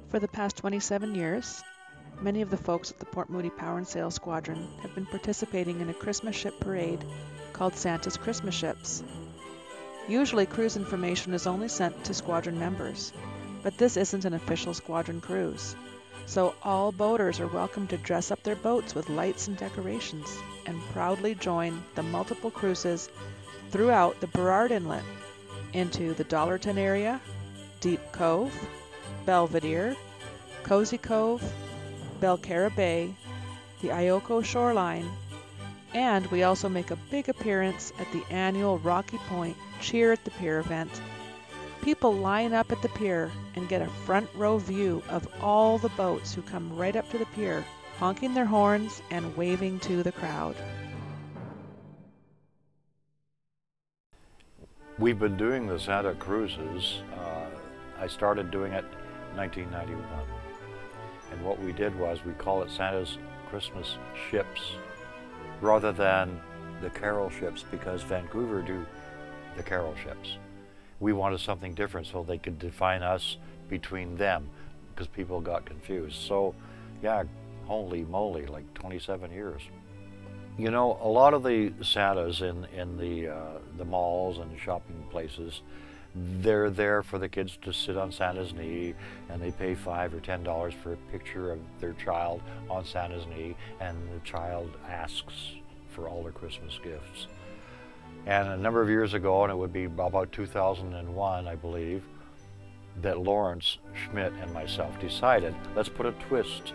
For the past 27 years, many of the folks at the Port Moody Power and Sail Squadron have been participating in a Christmas ship parade called Santa's Christmas Ships. Usually cruise information is only sent to squadron members, but this isn't an official squadron cruise. So all boaters are welcome to dress up their boats with lights and decorations and proudly join the multiple cruises throughout the Burrard Inlet into the Dollarton area, Deep Cove, Belvedere, Cozy Cove, Belcarra Bay, the Ioko shoreline, and we also make a big appearance at the annual Rocky Point Cheer at the Pier event. People line up at the pier and get a front row view of all the boats who come right up to the pier, honking their horns and waving to the crowd. We've been doing the Santa cruises. I started doing it in 1991. And what we did was we call it Santa's Christmas Ships rather than the Carol Ships, because Vancouver do the Carol Ships. We wanted something different so they could define us between them, because people got confused. So yeah, holy moly, like 27 years. You know, a lot of the Santas in the malls and shopping places, they're there for the kids to sit on Santa's knee, and they pay $5 or $10 for a picture of their child on Santa's knee, and the child asks for all their Christmas gifts. And a number of years ago, and it would be about 2001, I believe, that Lawrence Schmidt and myself decided, let's put a twist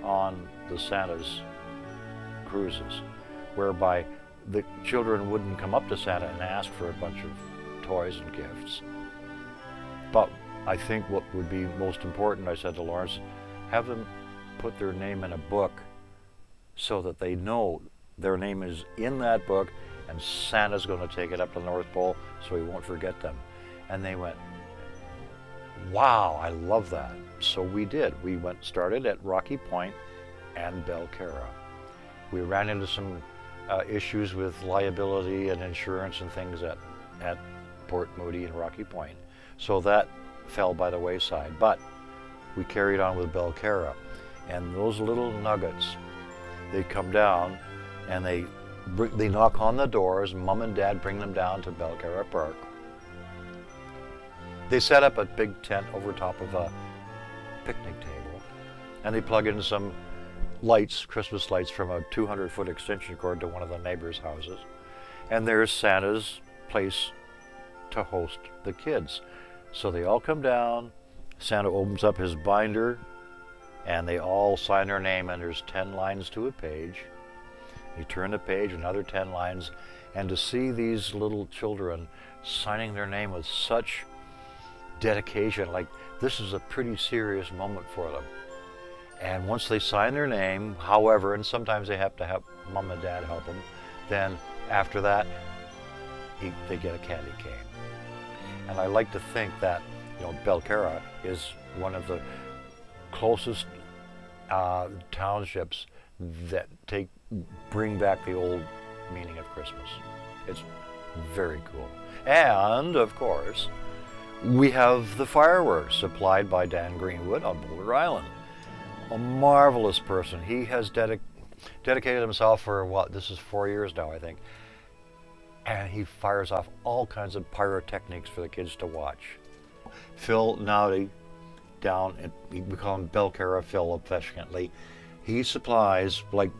on the Santa's cruises, whereby the children wouldn't come up to Santa and ask for a bunch of toys and gifts. But I think what would be most important, I said to Lawrence, have them put their name in a book so that they know their name is in that book, and Santa's going to take it up to the North Pole so he won't forget them. And they went, wow, I love that. So we did. We started at Rocky Point and Belcarra. We ran into some issues with liability and insurance and things at Port Moody and Rocky Point. So that fell by the wayside. But we carried on with Belcarra. And those little nuggets, they come down and they knock on the doors. Mom and Dad bring them down to Belcarra Park. They set up a big tent over top of a picnic table, and they plug in some lights, Christmas lights, from a 200-foot extension cord to one of the neighbors' houses. And there's Santa's place to host the kids. So they all come down, Santa opens up his binder, and they all sign their name, and there's 10 lines to a page. You turn the page, another 10 lines, and to see these little children signing their name with such dedication, like this is a pretty serious moment for them. And once they sign their name, however, and sometimes they have to have Mom and Dad help them, then after that, they get a candy cane. And I like to think that, you know, Belcarra is one of the closest townships that bring back the old meaning of Christmas. It's very cool. And of course, we have the fireworks supplied by Dan Greenwood on Boulder Island. A marvelous person. He has dedicated himself for this is 4 years now, I think. And he fires off all kinds of pyrotechnics for the kids to watch. Phil Nowdy, we call him Belcarra Phil affectionately, he supplies like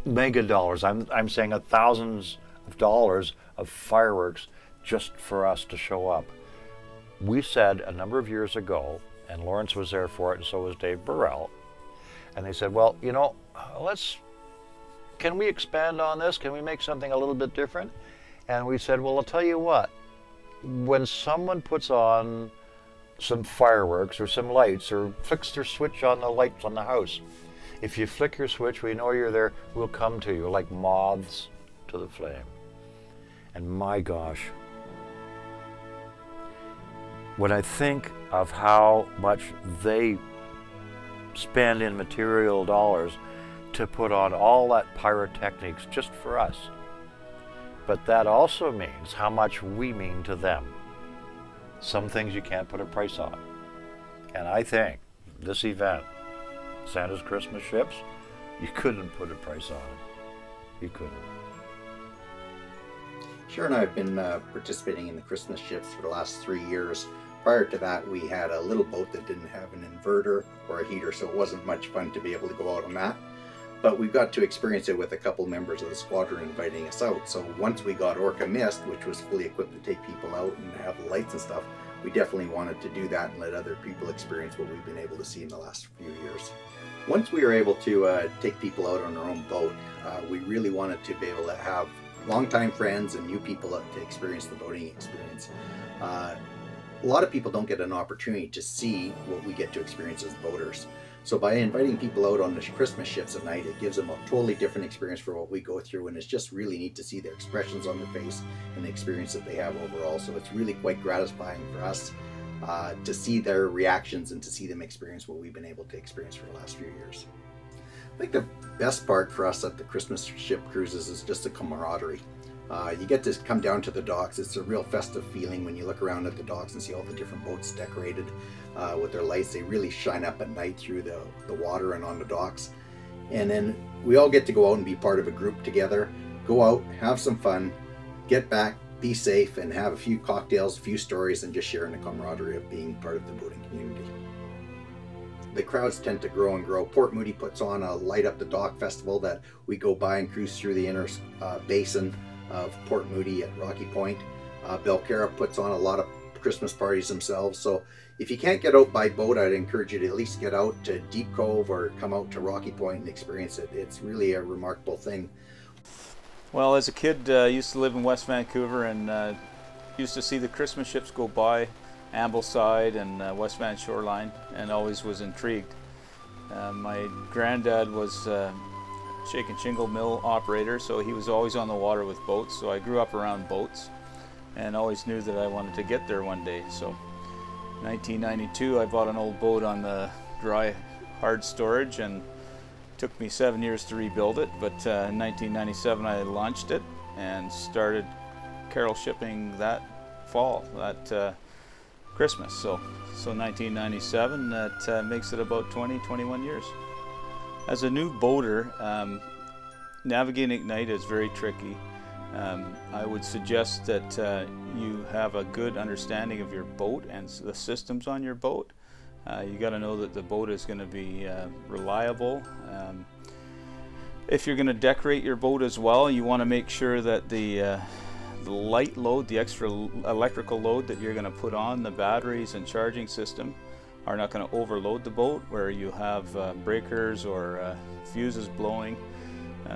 mega dollars. I'm saying thousands of dollars of fireworks just for us to show up. We said a number of years ago, and Lawrence was there for it, and so was Dave Burrell, and they said, well, you know, can we expand on this? Can we make something a little bit different? And we said, well, I'll tell you what, when someone puts on some fireworks or some lights or flicks their switch on the lights on the house, if you flick your switch, we know you're there, we'll come to you like moths to the flame. And my gosh, when I think of how much they spend in material dollars to put on all that pyrotechnics just for us, but that also means how much we mean to them. Some things you can't put a price on. And I think this event, Santa's Christmas Ships, you couldn't put a price on it. You couldn't. Sharon and I have been participating in the Christmas ships for the last 3 years. Prior to that, we had a little boat that didn't have an inverter or a heater, so it wasn't much fun to be able to go out on that. But we got to experience it with a couple members of the squadron inviting us out. So once we got Orca Mist, which was fully equipped to take people out and have the lights and stuff, we definitely wanted to do that and let other people experience what we've been able to see in the last few years. Once we were able to take people out on our own boat, we really wanted to be able to have longtime friends and new people to experience the boating experience. A lot of people don't get an opportunity to see what we get to experience as boaters. So by inviting people out on the Christmas ships at night, it gives them a totally different experience for what we go through, and it's just really neat to see their expressions on their face and the experience that they have overall. So it's really quite gratifying for us to see their reactions and to see them experience what we've been able to experience for the last few years. I think the best part for us at the Christmas ship cruises is just the camaraderie. You get to come down to the docks. It's a real festive feeling when you look around at the docks and see all the different boats decorated with their lights. They really shine up at night through the water and on the docks. And then we all get to go out and be part of a group together, go out, have some fun, get back, be safe, and have a few cocktails, a few stories, and just sharing the camaraderie of being part of the boating community. The crowds tend to grow and grow. Port Moody puts on a Light Up the Dock festival that we go by and cruise through the inner basin of Port Moody at Rocky Point. Belcarra puts on a lot of Christmas parties themselves. So if you can't get out by boat, I'd encourage you to at least get out to Deep Cove or come out to Rocky Point and experience it. It's really a remarkable thing. Well, as a kid, I used to live in West Vancouver and used to see the Christmas ships go by Ambleside and West Van Shoreline, and always was intrigued. My granddad was shake and shingle mill operator, so he was always on the water with boats, so I grew up around boats and always knew that I wanted to get there one day. So 1992 I bought an old boat on the dry hard storage, and it took me 7 years to rebuild it, but in 1997 I launched it and started carol shipping that fall, that Christmas. So 1997, that makes it about 21 years. As a new boater, navigating at night is very tricky. I would suggest that you have a good understanding of your boat and the systems on your boat. You got to know that the boat is going to be reliable. If you're going to decorate your boat as well, you want to make sure that the light load, the extra electrical load that you're going to put on the batteries and charging system are not going to overload the boat, where you have breakers or fuses blowing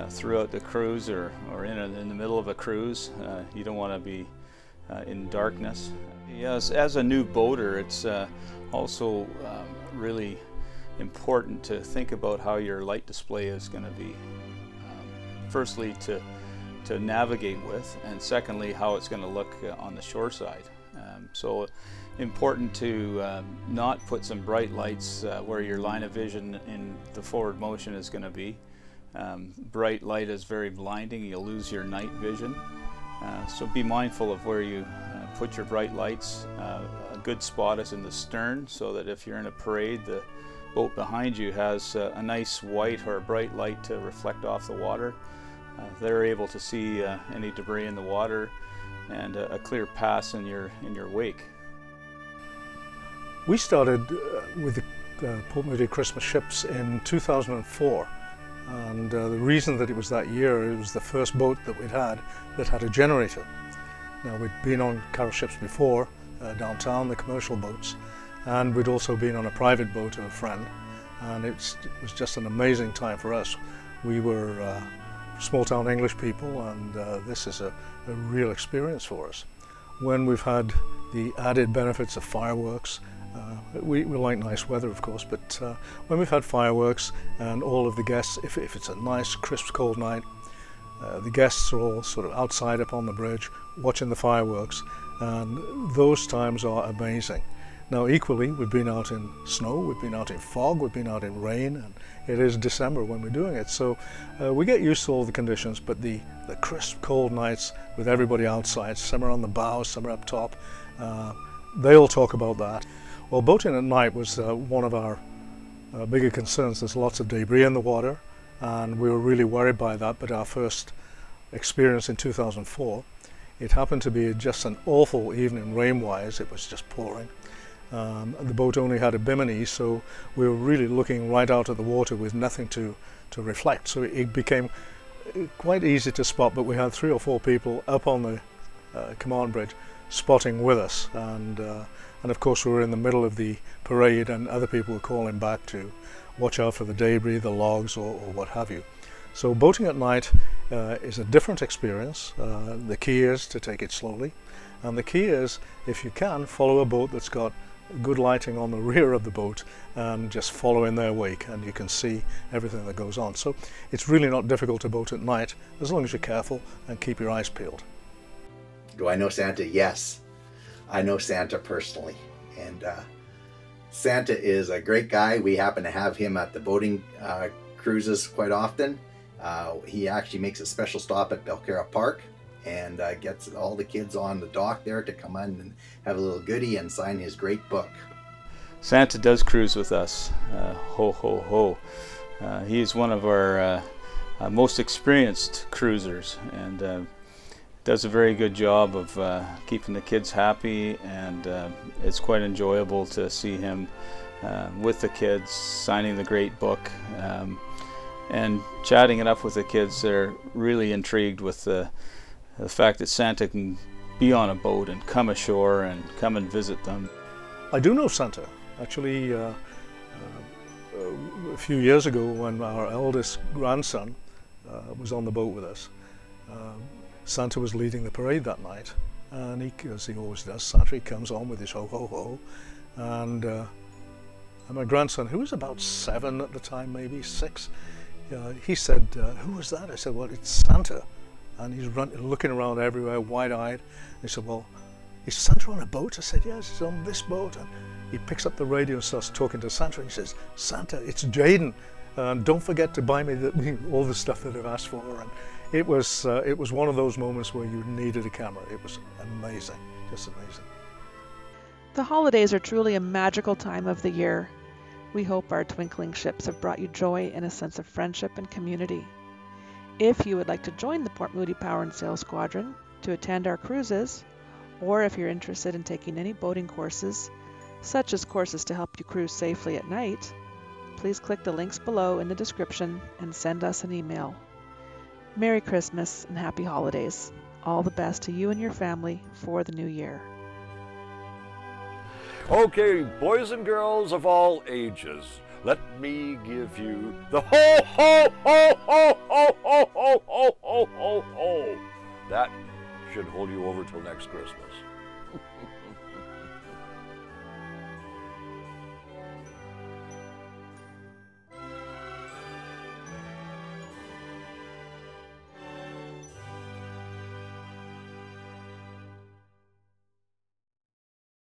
throughout the cruise or in the middle of a cruise. You don't want to be in darkness. Yes, as a new boater, it's also really important to think about how your light display is going to be. Firstly, to navigate with, and secondly, how it's going to look on the shore side. So important to not put some bright lights where your line of vision in the forward motion is going to be. Bright light is very blinding. You'll lose your night vision. So be mindful of where you put your bright lights. A good spot is in the stern, so that if you're in a parade, the boat behind you has a nice white or a bright light to reflect off the water. They're able to see any debris in the water and a clear pass in your wake. We started with the Port Moody Christmas ships in 2004, and the reason that it was that year, it was the first boat that we'd had that had a generator. Now, we'd been on carol ships before, downtown, the commercial boats, and we'd also been on a private boat of a friend, and it was just an amazing time for us. We were small-town English people, and this is a real experience for us. When we've had the added benefits of fireworks, we like nice weather, of course, but when we've had fireworks and all of the guests, if it's a nice, crisp, cold night, the guests are all sort of outside up on the bridge watching the fireworks, and those times are amazing. Now, equally, we've been out in snow, we've been out in fog, we've been out in rain, and it is December when we're doing it. So we get used to all the conditions, but the crisp, cold nights with everybody outside, some are on the bows, some are up top, they all talk about that. Well, boating at night was one of our bigger concerns. There's lots of debris in the water, and we were really worried by that. But our first experience in 2004, it happened to be just an awful evening rain-wise. It was just pouring. The boat only had a bimini, so we were really looking right out at the water with nothing to reflect. So it became quite easy to spot, but we had 3 or 4 people up on the command bridge spotting with us, and of course we were in the middle of the parade, and other people were calling back to watch out for the debris, the logs, or what have you. So boating at night is a different experience. The key is to take it slowly, and the key is, if you can, follow a boat that's got good lighting on the rear of the boat and just follow in their wake, and you can see everything that goes on. So it's really not difficult to boat at night as long as you're careful and keep your eyes peeled. Do I know Santa? Yes. I know Santa personally, and Santa is a great guy. We happen to have him at the boating cruises quite often. He actually makes a special stop at Belcarra Park and gets all the kids on the dock there to come in and have a little goodie and sign his great book. Santa does cruise with us. Ho, ho, ho. He's one of our most experienced cruisers, and does a very good job of keeping the kids happy, and it's quite enjoyable to see him with the kids, signing the great book, and chatting it up with the kids. They're really intrigued with the fact that Santa can be on a boat and come ashore and come and visit them. I do know Santa. Actually, a few years ago, when our eldest grandson was on the boat with us, Santa was leading the parade that night, and he, as he always does, Santa, he comes on with his ho ho ho, and my grandson, who was about 7 at the time, maybe 6, he said, "Who was that?" I said, "Well, it's Santa," and he's looking around everywhere, wide-eyed. He said, "Well, is Santa on a boat?" I said, "Yes, he's on this boat." And he picks up the radio and starts talking to Santa, and he says, "Santa, it's Jaden, and don't forget to buy me all the stuff that I've asked for." And it was one of those moments where you needed a camera. It was amazing, just amazing. The holidays are truly a magical time of the year. We hope our twinkling ships have brought you joy and a sense of friendship and community. If you would like to join the Port Moody Power and Sail Squadron to attend our cruises, or if you're interested in taking any boating courses, such as courses to help you cruise safely at night, please click the links below in the description and send us an email. Merry Christmas and Happy Holidays. All the best to you and your family for the new year. Okay, boys and girls of all ages, let me give you the ho ho ho ho ho ho ho ho ho ho ho. That should hold you over till next Christmas.